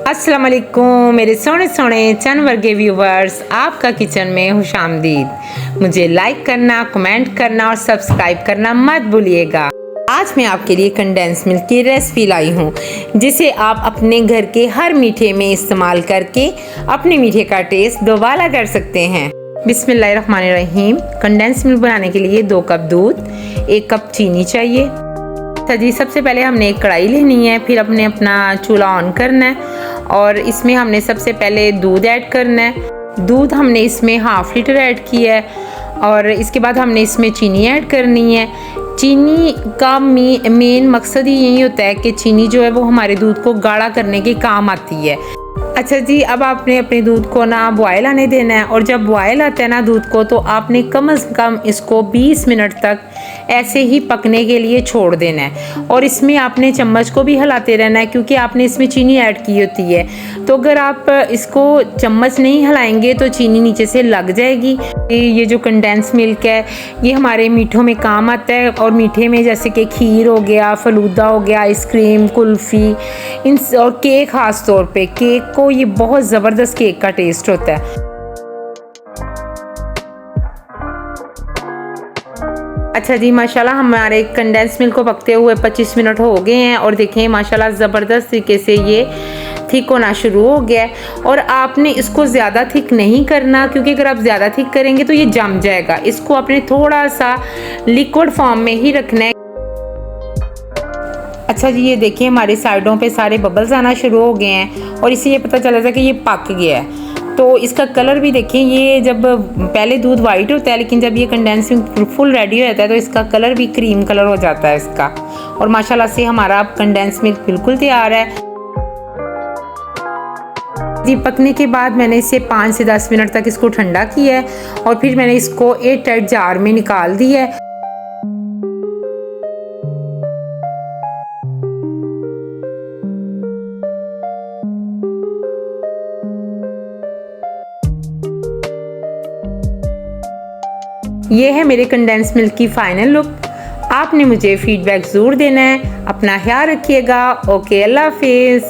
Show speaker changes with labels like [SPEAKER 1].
[SPEAKER 1] अस्सलाम वालेकुम मेरे सोने सोने चंद वर्गे व्यूवर्स, आपका किचन में खुशामदीद। मुझे लाइक करना, कमेंट करना और सब्सक्राइब करना मत भूलिएगा। आज मैं आपके लिए कंडेंस मिल्क की रेसिपी लाई हूँ, जिसे आप अपने घर के हर मीठे में इस्तेमाल करके अपने मीठे का टेस्ट दोबारा कर सकते हैं। बिस्मिल्लाहिर्रहमानिर्रहीम। कंडेंस मिल्क बनाने के लिए 2 कप दूध, 1 कप चीनी चाहिए। अच्छा जी, सबसे पहले हमने एक कढ़ाई लेनी है, फिर अपना चूल्हा ऑन करना है और इसमें हमने सबसे पहले दूध ऐड करना है। दूध हमने इसमें 1/2 लीटर ऐड किया है और इसके बाद हमने इसमें चीनी ऐड करनी है। चीनी का मेन मकसद ही यही होता है कि चीनी जो है वो हमारे दूध को गाढ़ा करने के काम आती है। अच्छा जी, अब आपने अपने दूध को ना बॉयल आने देना है और जब बॉयल आता है ना दूध को, तो आपने कम से कम इसको 20 मिनट तक ऐसे ही पकने के लिए छोड़ देना है। और इसमें आपने चम्मच को भी हिलाते रहना है, क्योंकि आपने इसमें चीनी ऐड की होती है। तो अगर आप इसको चम्मच नहीं हिलाएंगे तो चीनी नीचे से लग जाएगी। ये जो कंडेंस मिल्क है ये हमारे मीठों में काम आता है, और मीठे में जैसे कि खीर हो गया, फलूदा हो गया, आइसक्रीम, कुल्फ़ी, इन और केक, ख़ास तौर पे केक को ये बहुत ज़बरदस्त केक का टेस्ट होता है। अच्छा जी, माशाल्लाह हमारे कंडेंस मिल्क को पकते हुए 25 मिनट हो गए हैं और देखें माशाल्लाह ज़बरदस्त तरीके से ये थिक होना शुरू हो गया है। और आपने इसको ज़्यादा थिक नहीं करना, क्योंकि अगर आप ज़्यादा थिक करेंगे तो ये जम जाएगा। इसको आपने थोड़ा सा लिक्विड फॉर्म में ही रखना है। अच्छा जी, ये देखिए हमारे साइडों पे सारे बबल्स आना शुरू हो गए हैं और इससे ये पता चला था कि ये पक गया है। तो इसका कलर भी देखें, ये जब पहले दूध वाइट होता है, लेकिन जब ये कंडेंसिंग फुल रेडी हो जाता है तो इसका कलर भी क्रीम कलर हो जाता है इसका। और माशाल्लाह से हमारा कंडेंस मिल्क बिल्कुल तैयार है जी। पकने के बाद मैंने इसे 5 से 10 मिनट तक इसको ठंडा किया है और फिर मैंने इसको एयर टाइट जार में निकाल दिया है। ये है मेरे कंडेंस मिल्क की फाइनल लुक। आपने मुझे फीडबैक ज़रूर देना है। अपना ख्याल रखिएगा। ओके, अल्लाह हाफिज़।